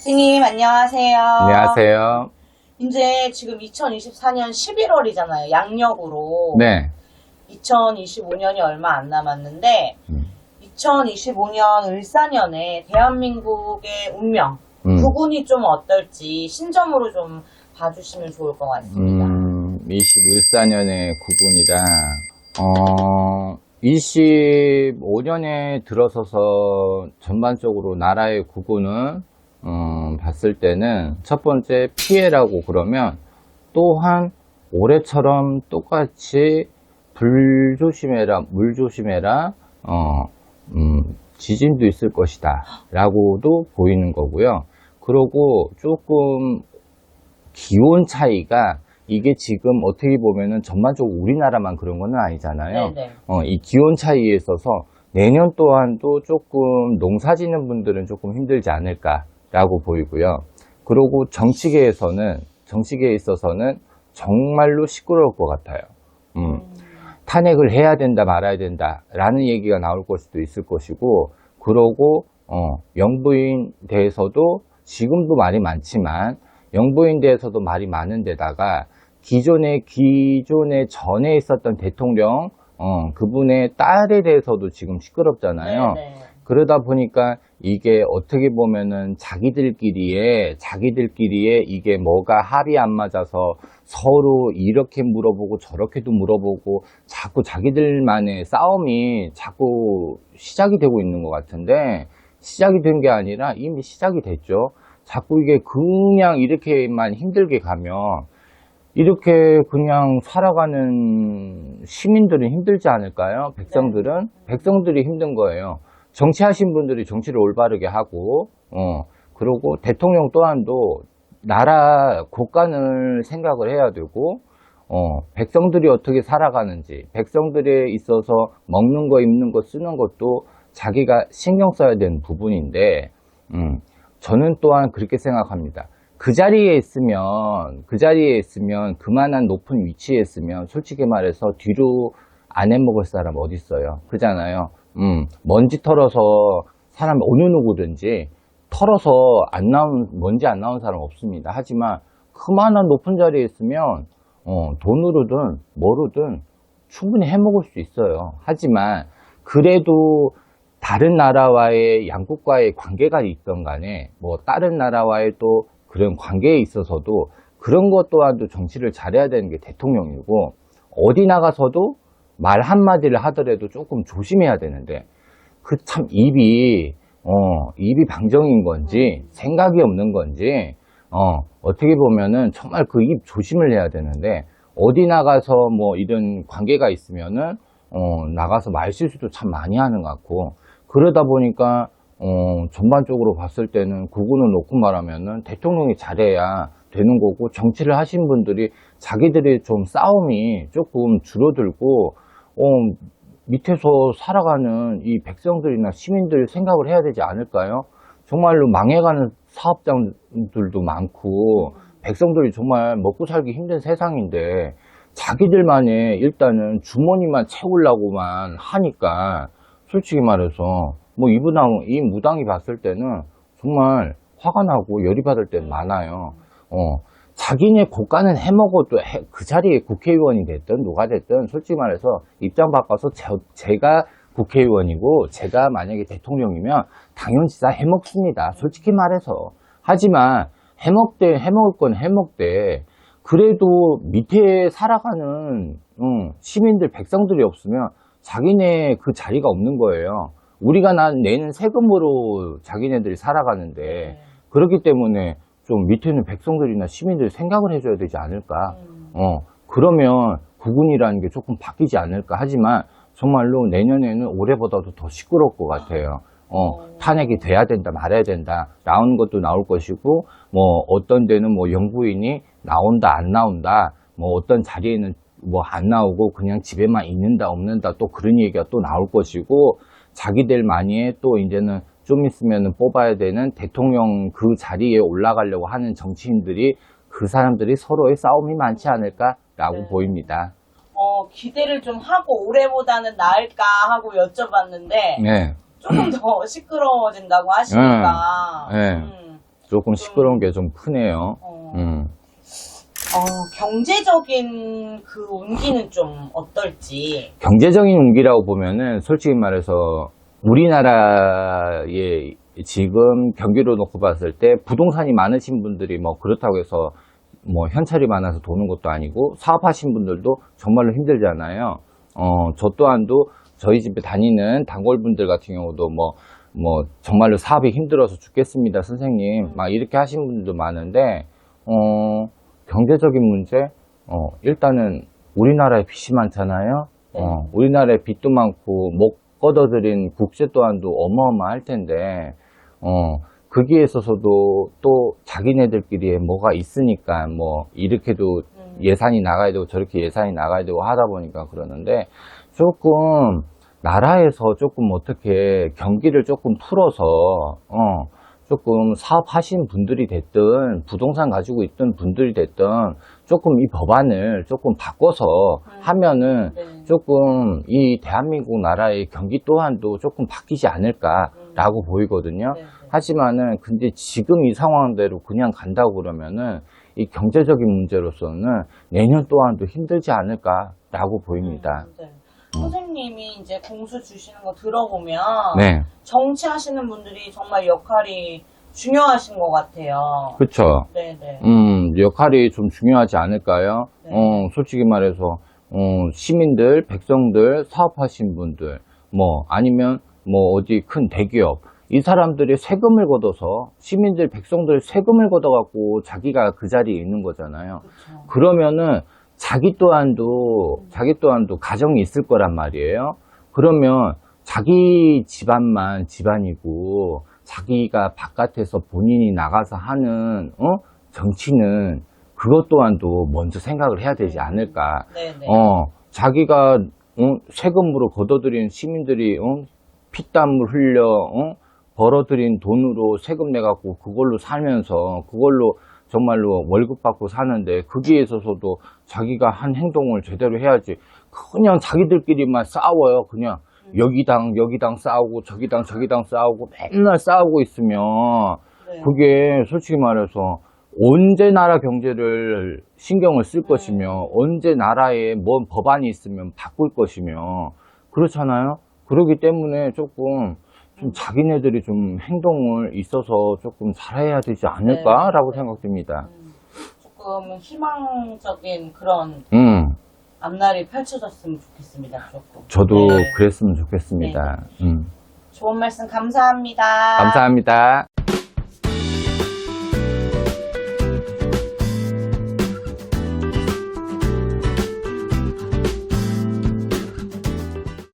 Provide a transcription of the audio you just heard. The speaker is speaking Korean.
스님, 안녕하세요. 안녕하세요. 이제 지금 2024년 11월이잖아요. 양력으로. 네. 2025년이 얼마 안 남았는데, 2025년 을사년에 대한민국의 운명, 부분이 좀 어떨지 신점으로 좀 봐주시면 좋을 것 같습니다. 24년의 구분이다. 25년에 들어서서 전반적으로 나라의 구분은 봤을 때는 첫 번째 피해라고 그러면 또한 올해처럼 똑같이 불 조심해라, 물 조심해라, 지진도 있을 것이다 라고도 보이는 거고요. 그러고 조금 기온 차이가 이게 지금 어떻게 보면은 전반적으로 우리나라만 그런 건 아니잖아요. 이 기온 차이에 있어서 내년 또한도 조금 농사 짓는 분들은 조금 힘들지 않을까라고 보이고요. 그리고 정치계에 있어서는 정말로 시끄러울 것 같아요. 탄핵을 해야 된다 말아야 된다 라는 얘기가 나올 수도 있을 것이고, 그러고 영부인 대해서도 지금도 말이 많지만 영부인 대해서도 말이 많은 데다가 기존에 전에 있었던 대통령 그분의 딸에 대해서도 지금 시끄럽잖아요. 네네. 그러다 보니까 이게 어떻게 보면은 자기들끼리에 이게 뭐가 합이 안 맞아서 서로 이렇게 물어보고 저렇게도 물어보고 자꾸 자기들만의 싸움이 자꾸 시작이 되고 있는 것 같은데, 시작이 된 게 아니라 이미 시작이 됐죠. 자꾸 이게 그냥 이렇게만 힘들게 가면 이렇게 그냥 살아가는 시민들은 힘들지 않을까요? 백성들이 힘든 거예요. 정치하신 분들이 정치를 올바르게 하고, 그리고 대통령 또한도 나라 곳간을 생각을 해야 되고, 백성들이 어떻게 살아가는지, 백성들에 있어서 먹는 거, 입는 거, 쓰는 것도 자기가 신경 써야 되는 부분인데, 저는 또한 그렇게 생각합니다. 그 자리에 있으면, 그만한 높은 위치에 있으면, 솔직히 말해서 뒤로 안 해먹을 사람 어디 있어요? 그잖아요. 먼지 털어서 사람 어느 누구든지 털어서 먼지 안 나온 사람 없습니다. 하지만 그만한 높은 자리에 있으면 돈으로든 뭐로든 충분히 해먹을 수 있어요. 하지만 그래도 다른 나라와의 양국과의 관계가 있던 간에 뭐 다른 나라와의 또 그런 관계에 있어서도 그런 것 또한도 정치를 잘해야 되는 게 대통령이고, 어디 나가서도 말 한마디를 하더라도 조금 조심해야 되는데, 그 참 입이 방정인 건지 생각이 없는 건지 어떻게 보면은 정말 그 입 조심을 해야 되는데, 어디 나가서 뭐 이런 관계가 있으면은 나가서 말실수도 참 많이 하는 것 같고, 그러다 보니까 전반적으로 봤을 때는 구분을 놓고 말하면은 대통령이 잘해야 되는 거고, 정치를 하신 분들이 자기들의 좀 싸움이 조금 줄어들고 밑에서 살아가는 이 백성들이나 시민들 생각을 해야 되지 않을까요? 정말로 망해가는 사업장들도 많고 백성들이 정말 먹고 살기 힘든 세상인데, 자기들만의 일단은 주머니만 채우려고만 하니까 솔직히 말해서 뭐 이 무당이 봤을 때는 정말 화가 나고 열이 받을 때는 많아요. 자기네 고가는 해먹어도 그 자리에 국회의원이 됐든 누가 됐든 솔직히 말해서 입장 바꿔서 제가 국회의원이고 제가 만약에 대통령이면 당연히 다 해먹습니다. 솔직히 말해서. 하지만 해먹을 건 해먹되, 그래도 밑에 살아가는 시민들 백성들이 없으면 자기네 그 자리가 없는 거예요. 우리가 내는 세금으로 자기네들이 살아가는데, 그렇기 때문에 좀 밑에는 백성들이나 시민들이 생각을 해줘야 되지 않을까. 그러면 구분이라는 게 조금 바뀌지 않을까. 하지만 정말로 내년에는 올해보다도 더 시끄러울 것 같아요. 탄핵이 돼야 된다 말아야 된다 나오는 것도 나올 것이고, 뭐 어떤 데는 뭐 영부인이 나온다 안 나온다, 뭐 어떤 자리에는 뭐 안 나오고 그냥 집에만 있는다 없는다, 또 그런 얘기가 또 나올 것이고, 자기들만이 또 이제는 좀 있으면 뽑아야 되는 대통령 그 자리에 올라가려고 하는 정치인들이, 그 사람들이 서로의 싸움이 많지 않을까라고 보입니다. 기대를 좀 하고 올해보다는 나을까 하고 여쭤봤는데, 네. 조금 더 시끄러워진다고 하시니까. 조금 시끄러운 게 좀 크네요. 경제적인 그 운기는 좀 어떨지. 경제적인 운기라고 보면은 솔직히 말해서 우리나라의 지금 경기로 놓고 봤을 때 부동산이 많으신 분들이 뭐 그렇다고 해서 뭐 현찰이 많아서 도는 것도 아니고 사업하신 분들도 정말로 힘들잖아요. 저 또한도 저희 집에 다니는 단골분들 같은 경우도 뭐 정말로 사업이 힘들어서 죽겠습니다, 선생님. 막 이렇게 하시는 분들도 많은데, 경제적인 문제? 일단은 우리나라에 빚이 많잖아요. 우리나라에 빚도 많고 못 걷어들인 국세 또한도 어마어마할 텐데, 거기에 있어서도 또 자기네들끼리에 뭐가 있으니까 뭐 이렇게도 예산이 나가야 되고 저렇게 예산이 나가야 되고 하다 보니까 그러는데 조금 나라에서 조금 어떻게 경기를 조금 풀어서 조금 사업하신 분들이 됐든 부동산 가지고 있던 분들이 됐든 조금 이 법안을 조금 바꿔서 하면은 네. 조금 이 대한민국 나라의 경기 또한도 조금 바뀌지 않을까라고 보이거든요. 네. 하지만은 근데 지금 이 상황대로 그냥 간다고 그러면은 이 경제적인 문제로서는 내년 또한도 힘들지 않을까라고 보입니다. 네. 선생님이 이제 공수 주시는 거 들어보면 네, 정치하시는 분들이 정말 역할이 중요하신 것 같아요. 그렇죠. 네네. 역할이 좀 중요하지 않을까요? 네. 솔직히 말해서 시민들, 백성들, 사업하신 분들, 뭐 아니면 뭐 어디 큰 대기업 이 사람들이 세금을 걷어서 시민들, 백성들 세금을 걷어갖고 자기가 그 자리에 있는 거잖아요. 그렇죠. 그러면은 자기 또한도 가정이 있을 거란 말이에요. 그러면 자기 집안만 집안이고 자기가 바깥에서 본인이 나가서 하는 정치는 그것 또한도 먼저 생각을 해야 되지 않을까. 네네. 자기가 세금으로 걷어들인 시민들이 피땀을 흘려 벌어들인 돈으로 세금 내갖고 그걸로 살면서 그걸로 정말로 월급 받고 사는데 거기에 있어서도 자기가 한 행동을 제대로 해야지. 그냥 자기들끼리만 싸워요. 그냥 여기당 싸우고 저기당 싸우고 맨날 싸우고 있으면 네. 그게 솔직히 말해서 언제 나라 경제를 신경을 쓸 것이며 언제 나라에 뭔 법안이 있으면 바꿀 것이며 그렇잖아요. 그렇기 때문에 조금 좀 자기네들이 좀 행동을 있어서 조금 잘해야 되지 않을까라고 생각됩니다. 조금 희망적인 그런 앞날이 펼쳐졌으면 좋겠습니다. 조금. 저도 네. 그랬으면 좋겠습니다. 좋은 말씀 감사합니다. 감사합니다.